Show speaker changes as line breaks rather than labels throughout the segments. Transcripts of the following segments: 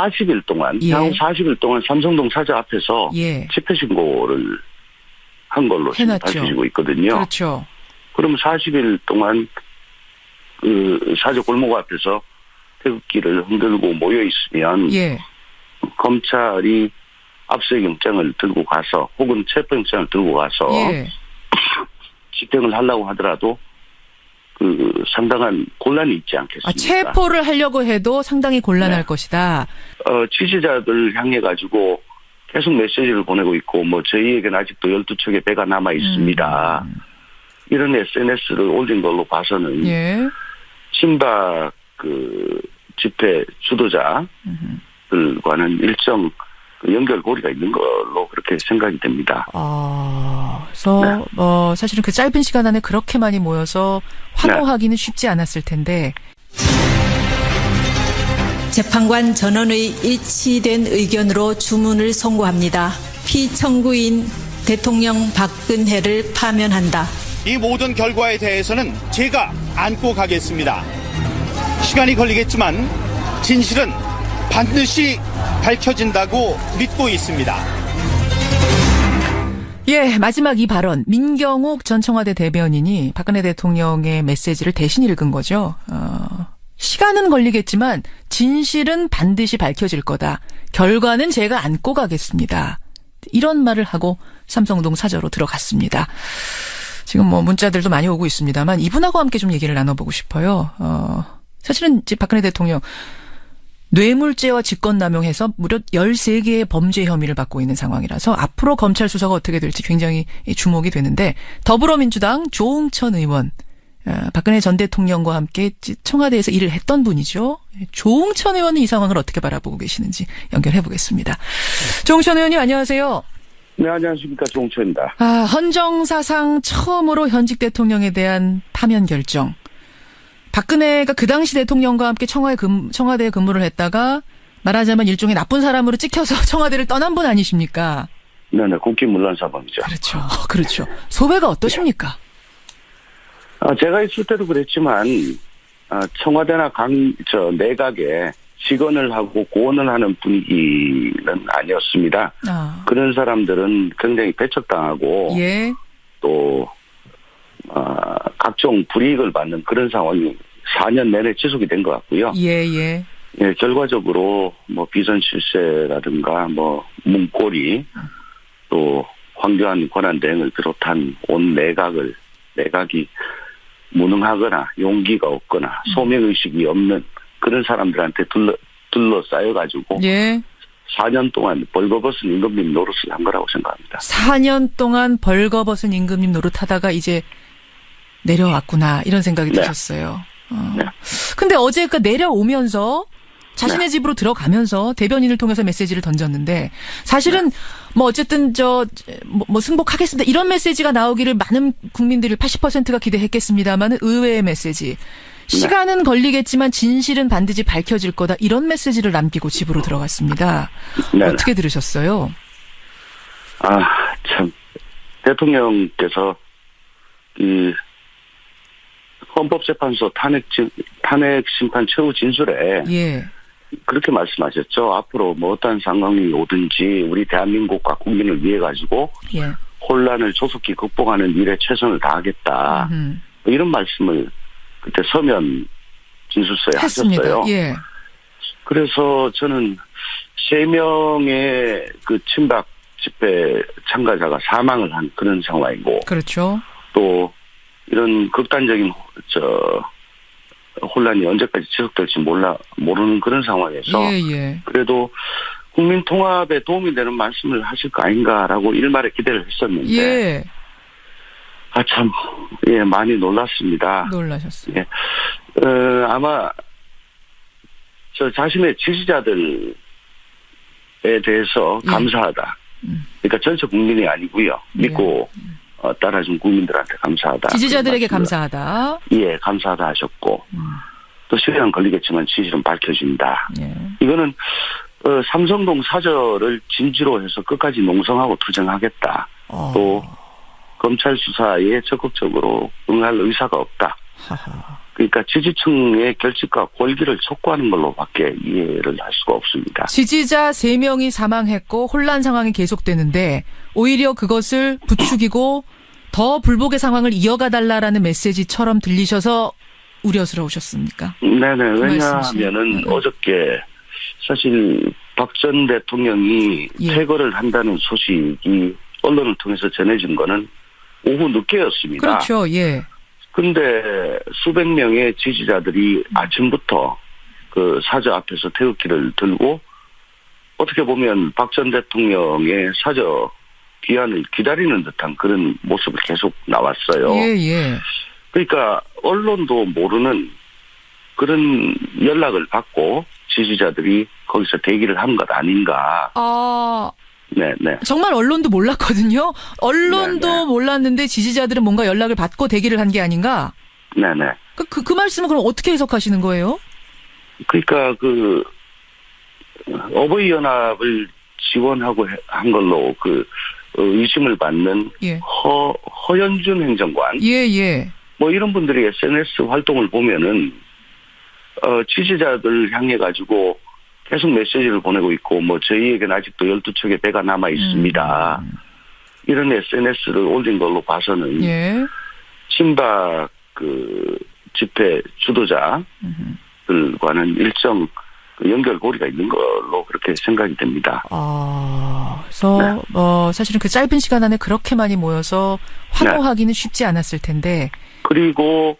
40일 동안,
예.
향후 40일 동안 삼성동 사저 앞에서
예.
집회 신고를 한 걸로 지금
해놨죠.
밝혀지고 있거든요.
그렇죠.
그러면 40일 동안 그 사저 골목 앞에서 태극기를 흔들고 모여 있으면
예.
검찰이 압수영장을 들고 가서 혹은 체포영장을 들고 가서
예.
집행을 하려고 하더라도 그 상당한 곤란이 있지 않겠습니까?
체포를 하려고 해도 상당히 곤란할
네.
것이다.
지지자들 향해 가지고 계속 메시지를 보내고 있고 뭐 저희에게는 아직도 12척의 배가 남아 있습니다. 이런 SNS를 올린 걸로 봐서는
예.
친박 그 집회 주도자들과는 일정 그 연결고리가 있는 걸로 그렇게 생각이 됩니다.
그래서
네.
사실은 그 짧은 시간 안에 그렇게 많이 모여서 환호하기는 쉽지 않았을 텐데.
재판관 전원의 일치된 의견으로 주문을 선고합니다. 피청구인 대통령 박근혜를 파면한다.
이 모든 결과에 대해서는 제가 안고 가겠습니다. 시간이 걸리겠지만 진실은 반드시 밝혀진다고 믿고 있습니다.
예, 마지막 이 발언. 민경욱 전 청와대 대변인이 박근혜 대통령의 메시지를 대신 읽은 거죠. 시간은 걸리겠지만 진실은 반드시 밝혀질 거다. 결과는 제가 안고 가겠습니다. 이런 말을 하고 삼성동 사저로 들어갔습니다. 지금 뭐 문자들도 많이 오고 있습니다만 이분하고 함께 좀 얘기를 나눠보고 싶어요. 사실은 이제 박근혜 대통령 뇌물죄와 직권남용해서 무려 13개의 범죄 혐의를 받고 있는 상황이라서 앞으로 검찰 수사가 어떻게 될지 굉장히 주목이 되는데 더불어민주당 조응천 의원 박근혜 전 대통령과 함께 청와대에서 일을 했던 분이죠. 조응천 의원은 이 상황을 어떻게 바라보고 계시는지 연결해 보겠습니다. 조응천 의원님 안녕하세요.
네, 안녕하십니까. 조응천입니다.
헌정사상 처음으로 현직 대통령에 대한 파면 결정. 박근혜가 그 당시 대통령과 함께 청와대에 근무를 했다가 말하자면 일종의 나쁜 사람으로 찍혀서 청와대를 떠난 분 아니십니까?
네네, 국기문란 사범이죠.
그렇죠. 그렇죠. 소배가 어떠십니까?
제가 있을 때도 그랬지만, 청와대나 내각에 직언을 하고 고언을 하는 분위기는 아니었습니다. 그런 사람들은 굉장히 배척당하고,
예.
또, 각종 불이익을 받는 그런 상황이 4년 내내 지속이 된 것 같고요.
예, 예.
예, 결과적으로 뭐 비선 실세라든가 뭐 문고리 또 황교안 권한대행을 비롯한 온 내각이 무능하거나 용기가 없거나 소명의식이 없는 그런 사람들한테 둘러싸여가지고
예.
4년 동안 벌거벗은 임금님 노릇을 한 거라고 생각합니다.
4년 동안 벌거벗은 임금님 노릇하다가 이제 내려왔구나 이런 생각이
네.
드셨어요.
네.
근데 어제 그 내려오면서 자신의 집으로 들어가면서 대변인을 통해서 메시지를 던졌는데 사실은 뭐 어쨌든 뭐 승복하겠습니다 이런 메시지가 나오기를 많은 국민들이 80%가 기대했겠습니다만은 의외의 메시지. 시간은 걸리겠지만 진실은 반드시 밝혀질 거다. 이런 메시지를 남기고 집으로 들어갔습니다.
네.
어떻게 들으셨어요?
참 대통령께서 이 헌법재판소 탄핵 심판 최후 진술에
예.
그렇게 말씀하셨죠. 앞으로 뭐 어떤 상황이 오든지 우리 대한민국과 국민을 위해 가지고
예.
혼란을 조속히 극복하는 일에 최선을 다하겠다. 이런 말씀을 그때 서면 진술서에
했습니다.
하셨어요.
예.
그래서 저는 3명의 그 친박 집회 참가자가 사망을 한 그런 상황이고,
그렇죠.
또 이런 극단적인 혼란이 언제까지 지속될지 모르는 그런 상황에서
예.
그래도 국민 통합에 도움이 되는 말씀을 하실 거 아닌가라고 일말의 기대를 했었는데,
예.
참, 예, 많이 놀랐습니다.
놀라셨어요.
예. 아마, 자신의 지지자들에 대해서 감사하다. 그러니까 전체 국민이 아니고요. 믿고, 따라준 국민들한테 감사하다.
지지자들에게 감사하다.
예, 감사하다 하셨고, 또 시간 걸리겠지만 진실은 밝혀진다.
예.
이거는, 삼성동 사저를 진지로 해서 끝까지 농성하고 투쟁하겠다. 또, 검찰 수사에 적극적으로 응할 의사가 없다.
하하.
그러니까 지지층의 결집과 골기를 촉구하는 걸로밖에 이해를 할 수가 없습니다.
지지자 3명이 사망했고 혼란 상황이 계속되는데 오히려 그것을 부추기고 더 불복의 상황을 이어가달라라는 메시지처럼 들리셔서 우려스러우셨습니까?
네네.
그
왜냐하면은 어저께 사실 박 전 대통령이
예.
퇴거를 한다는 소식이 언론을 통해서 전해진 거는 오후 늦게였습니다.
그렇죠. 예.
근데 수백 명의 지지자들이 아침부터 그 사저 앞에서 태극기를 들고 어떻게 보면 박 전 대통령의 사저 귀환을 기다리는 듯한 그런 모습을 계속 나왔어요.
예.
그러니까 언론도 모르는 그런 연락을 받고 지지자들이 거기서 대기를 한 것 아닌가. 네네.
정말 언론도 몰랐거든요. 언론도
네네.
몰랐는데 지지자들은 뭔가 연락을 받고 대기를 한 게 아닌가?
네네.
그 말씀은 그럼 어떻게 해석하시는 거예요?
그러니까 어버이 연합을 지원하고 한 걸로 의심을 받는
예.
허연준 행정관.
예.
뭐 이런 분들이 SNS 활동을 보면은 지지자들 향해 가지고 계속 메시지를 보내고 있고 뭐 저희에게는 아직도 12척의 배가 남아 있습니다. 이런 SNS를 올린 걸로 봐서는
예.
친박 집회 주도자들과는 일정 연결고리가 있는 걸로 그렇게 생각이 됩니다.
그래서
네.
사실은 그 짧은 시간 안에 그렇게 많이 모여서 환호하기는 쉽지 않았을 텐데.
그리고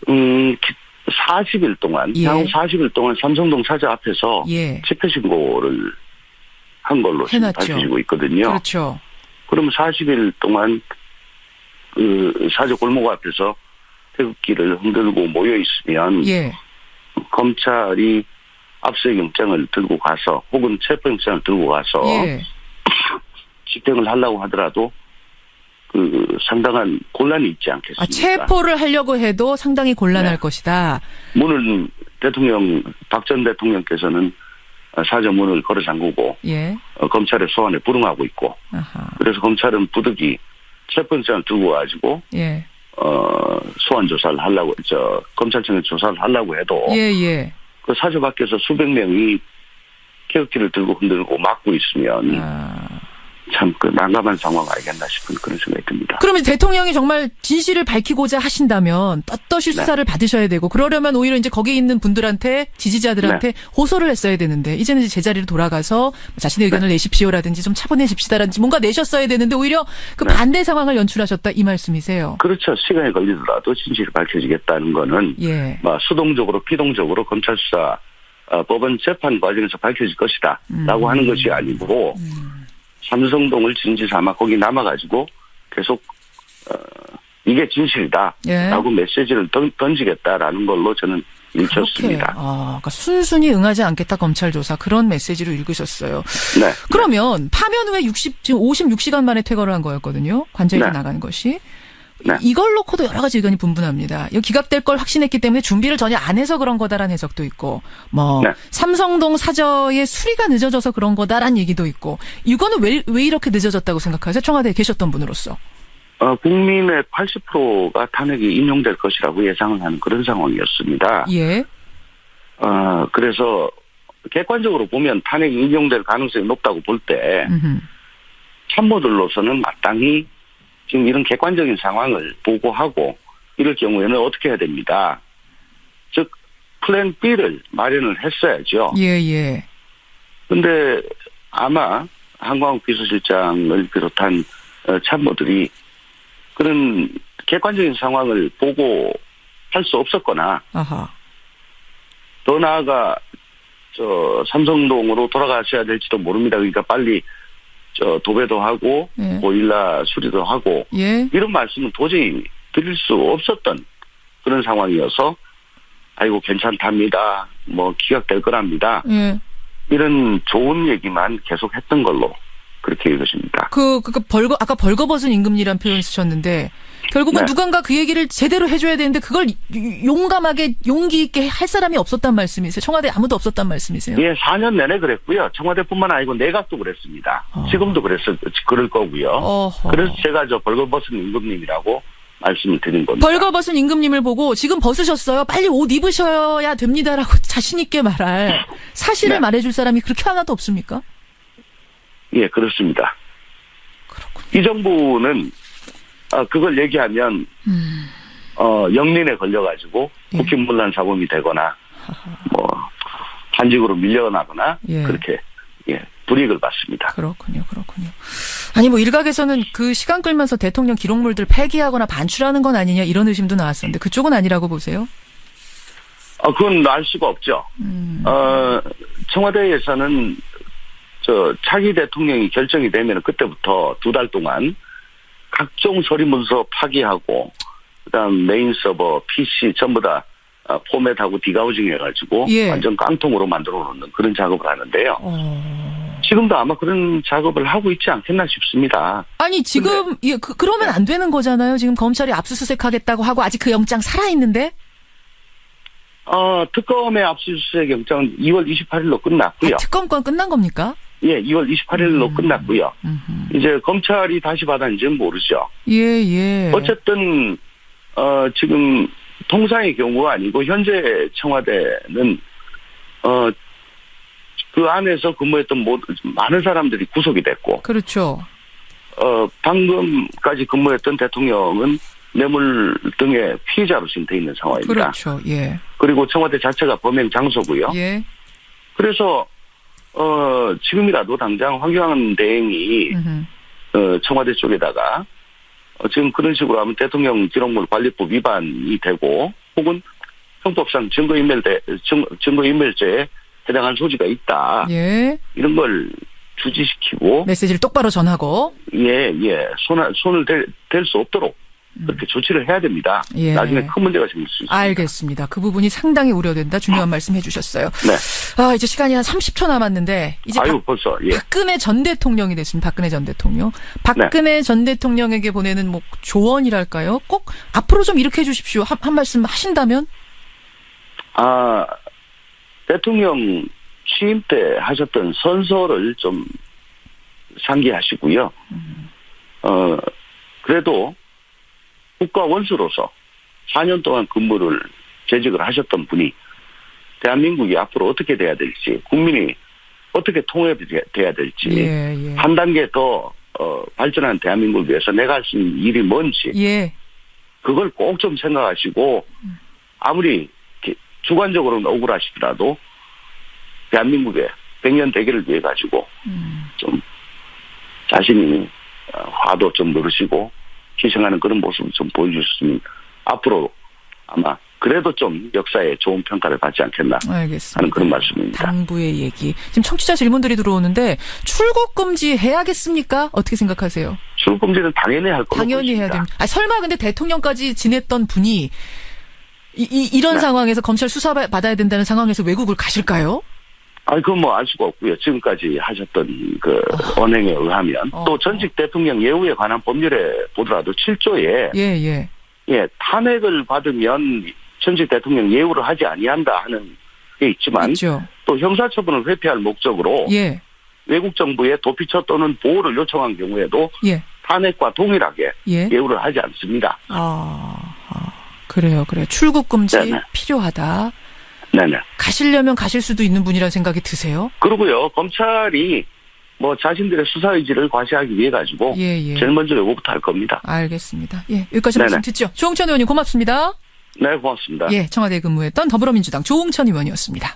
40일 동안
예.
향후 40일 동안 삼성동 사저 앞에서
예.
집회 신고를 한 걸로 지금
해놨죠.
밝혀지고 있거든요.
그렇죠.
그럼 40일 동안 사저 골목 앞에서 태극기를 흔들고 모여 있으면
예.
검찰이 압수영장을 들고 가서 혹은 체포영장을 들고 가서
예.
집행을 하려고 하더라도 상당한 곤란이 있지 않겠습니까?
체포를 하려고 해도 상당히 곤란할
네.
것이다.
문을 박 전 대통령께서는 사저 문을 걸어 잠그고
예.
검찰의 소환에 불응하고 있고
아하.
그래서 검찰은 부득이 체포영장을 들고 가지고
예.
소환 조사를 하려고 검찰청에 조사를 하려고 해도
예.
그 사저 밖에서 수백 명이 태극기를 들고 흔들고 막고 있으면 참 난감한 상황 아니겠나 싶은 그런 생각이 듭니다.
그러면 대통령이 정말 진실을 밝히고자 하신다면 떳떳이 수사를 받으셔야 되고 그러려면 오히려 이제 거기에 있는 분들한테 지지자들한테 호소를 했어야 되는데 이제는 이제 제자리로 돌아가서 자신의 의견을 내십시오라든지 좀 차분해집시다라든지 뭔가 내셨어야 되는데 오히려 그 반대 상황을 연출하셨다 이 말씀이세요.
그렇죠. 시간이 걸리더라도 진실이 밝혀지겠다는 거는
예.
수동적으로 피동적으로 검찰 수사 법원 재판 과정에서 밝혀질 것이다 라고 하는 것이 아니고 삼성동을 진지 삼아 거기 남아가지고 계속 이게 진실이다 라고 메시지를 던지겠다라는 걸로 저는 읽혔습니다.
그러니까 순순히 응하지 않겠다 검찰 조사 그런 메시지로 읽으셨어요.
네.
그러면 파면 후에 지금 56시간 만에 퇴거를 한 거였거든요. 관저에서
네.
나가는 것이.
네.
이걸 놓고도 여러 가지 의견이 분분합니다. 이거 기각될 걸 확신했기 때문에 준비를 전혀 안 해서 그런 거다라는 해석도 있고
네.
삼성동 사저의 수리가 늦어져서 그런 거다라는 얘기도 있고 이거는 왜 이렇게 늦어졌다고 생각하세요? 청와대에 계셨던 분으로서.
국민의 80%가 탄핵이 인용될 것이라고 예상을 하는 그런 상황이었습니다.
예.
그래서 객관적으로 보면 탄핵이 인용될 가능성이 높다고 볼 때 참모들로서는 마땅히 지금 이런 객관적인 상황을 보고하고 이럴 경우에는 어떻게 해야 됩니다. 즉 플랜 B를 마련을 했어야죠.
예.
그런데 아마 한광욱 비서실장을 비롯한 참모들이 그런 객관적인 상황을 보고 할 수 없었거나
아하.
더 나아가 삼성동으로 돌아가셔야 될지도 모릅니다. 그러니까 빨리 도배도 하고 보일러 수리도 하고 이런 말씀은 도저히 드릴 수 없었던 그런 상황이어서 아이고 괜찮답니다. 뭐 기각될 거랍니다. 이런 좋은 얘기만 계속 했던 걸로 그렇게 읽으십니다.
아까 벌거벗은 임금리란 표현 쓰셨는데 결국은 누군가 그 얘기를 제대로 해줘야 되는데 그걸 용감하게 용기 있게 할 사람이 없었단 말씀이세요? 청와대 아무도 없었단 말씀이세요?
예, 4년 내내 그랬고요. 청와대뿐만 아니고 내각도 그랬습니다. 지금도 그럴 거고요. 그래서 제가 벌거벗은 임금님이라고 말씀을 드린 겁니다.
벌거벗은 임금님을 보고 지금 벗으셨어요. 빨리 옷 입으셔야 됩니다라고 자신 있게 말할 사실을
네.
말해줄 사람이 그렇게 하나도 없습니까?
예, 그렇습니다.
그렇군요.
이 정부는 그걸 얘기하면 영린에 걸려가지고
예.
국힘문란 사범이 되거나 뭐 한직으로 밀려나거나
예.
그렇게 불이익을 받습니다.
그렇군요. 아니 뭐 일각에서는 그 시간 끌면서 대통령 기록물들 폐기하거나 반출하는 건 아니냐 이런 의심도 나왔었는데 그쪽은 아니라고 보세요?
그건 알 수가 없죠. 청와대에서는 차기 대통령이 결정이 되면 그때부터 2달 동안 각종 서류 문서 파기하고 그다음 메인 서버, PC 전부 다 포맷하고 디가우징 해가지고
예.
완전 깡통으로 만들어 놓는 그런 작업을 하는데요. 지금도 아마 그런 작업을 하고 있지 않겠나 싶습니다.
아니 지금 그러면 안 되는 거잖아요. 지금 검찰이 압수수색하겠다고 하고 아직 그 영장 살아 있는데?
특검의 압수수색 영장은 2월 28일로 끝났고요.
특검권 끝난 겁니까?
예, 2월 28일로 끝났고요. 이제 검찰이 다시 받았는지는 모르죠.
예.
어쨌든 지금 통상의 경우가 아니고 현재 청와대는 그 안에서 근무했던 많은 사람들이 구속이 됐고,
그렇죠.
방금까지 근무했던 대통령은 뇌물 등의 피해자로 지금 돼 있는 상황입니다.
그렇죠. 예.
그리고 청와대 자체가 범행 장소고요.
예.
그래서 지금이라도 당장 황교안 대행이 청와대 쪽에다가 지금 그런 식으로 하면 대통령 기록물 관리법 위반이 되고 혹은 형법상 증거인멸죄에 해당한 소지가 있다.
예.
이런 걸 주지시키고
메시지를 똑바로 전하고
손을 댈 수 없도록 그렇게 조치를 해야 됩니다.
예.
나중에 큰 문제가 생길 수 있습니다.
알겠습니다. 그 부분이 상당히 우려된다. 중요한 말씀 해주셨어요.
네.
이제 시간이 한 30초 남았는데 이제
벌써
박근혜 전 대통령이 됐습니다. 박근혜 전 대통령. 박근혜 전 대통령에게 보내는 뭐 조언이랄까요? 꼭 앞으로 좀 이렇게 해주십시오. 한 말씀 하신다면?
대통령 취임 때 하셨던 선서를 좀 상기하시고요. 그래도 국가 원수로서 4년 동안 근무를 재직을 하셨던 분이 대한민국이 앞으로 어떻게 돼야 될지, 국민이 어떻게 통합돼야 될지, 한 단계 더 발전한 대한민국을 위해서 내가 할 수 있는 일이 뭔지, 그걸 꼭 좀 생각하시고 아무리 주관적으로는 억울하시더라도 대한민국의 100년 대계를 위해 가지고 좀 자신이 화도 좀 누르시고 희생하는 그런 모습을 좀 보여주셨으면 앞으로 아마 그래도 좀 역사에 좋은 평가를 받지 않겠나 하는 그런 말씀입니다.
당부의 얘기. 지금 청취자 질문들이 들어오는데 출국 금지 해야겠습니까? 어떻게 생각하세요?
출국 금지는 당연히 할 거라고
당연히 해야 됩니다. 설마 근데 대통령까지 지냈던 분이 이런 상황에서 검찰 수사 받아야 된다는 상황에서 외국을 가실까요?
그건 뭐 알 수가 없고요. 지금까지 하셨던 그 언행에 의하면 또 전직 대통령 예우에 관한 법률에 보더라도 7조에 탄핵을 받으면 전직 대통령 예우를 하지 아니한다 하는 게 있지만 또 형사처분을 회피할 목적으로 외국 정부에 도피처 또는 보호를 요청한 경우에도 탄핵과 동일하게 예우를 하지 않습니다.
그래요. 출국 금지 필요하다.
네네.
가시려면 가실 수도 있는 분이라는 생각이 드세요?
그러고요. 검찰이 뭐 자신들의 수사 의지를 과시하기 위해 가지고 제일 먼저 요거부터 할 겁니다.
알겠습니다. 여기까지 말씀 듣죠. 조홍천 의원님 고맙습니다.
네, 고맙습니다.
청와대에 근무했던 더불어민주당 조홍천 의원이었습니다.